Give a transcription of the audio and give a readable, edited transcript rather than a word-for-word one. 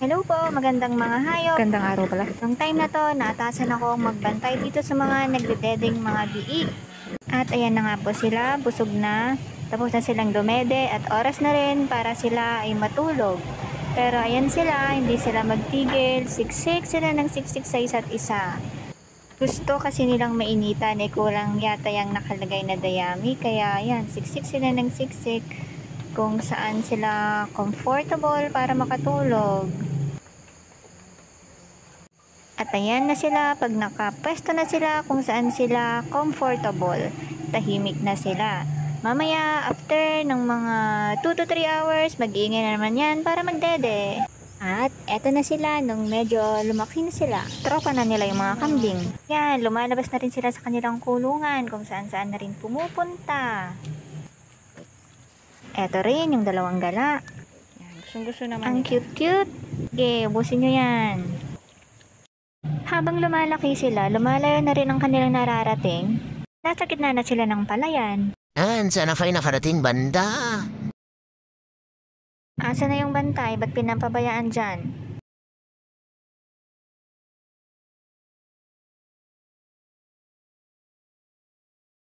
Hello po, magandang mga hayop. Gandang araw pala. Nung time na to, naatasan akong magbantay dito sa mga nagdededeng mga biik. At ayan na nga po sila, busog na. Tapos na silang dumede at oras na rin para sila ay matulog. Pero ayan sila, hindi sila magtigil. Siksik sila ng siksik sa isa't isa. Gusto kasi nilang mainitan, kulang yata yung nakalagay na dayami. Kaya ayan, siksik sila ng siksik kung saan sila comfortable para makatulog. At ayan na sila, pag nakapwesto na sila kung saan sila comfortable, tahimik na sila. Mamaya, after ng mga 2 to 3 hours, mag-iingay na naman yan para magdede. At eto na sila, nung medyo lumaki na sila, tropa na nila yung mga kambing. Yan, lumalabas na rin sila sa kanilang kulungan kung saan-saan na rin pumupunta. Eto rin yung dalawang gala. Gusto naman Ang cute-cute. Okay, ubusin nyo yan. Habang lumalaki sila, lumalayo na rin ang kanilang nararating. Nasa gitna na sila ng palayan. Saan na kayo nakarating banda? Asa na yung bantay? Ba't pinapabayaan dyan?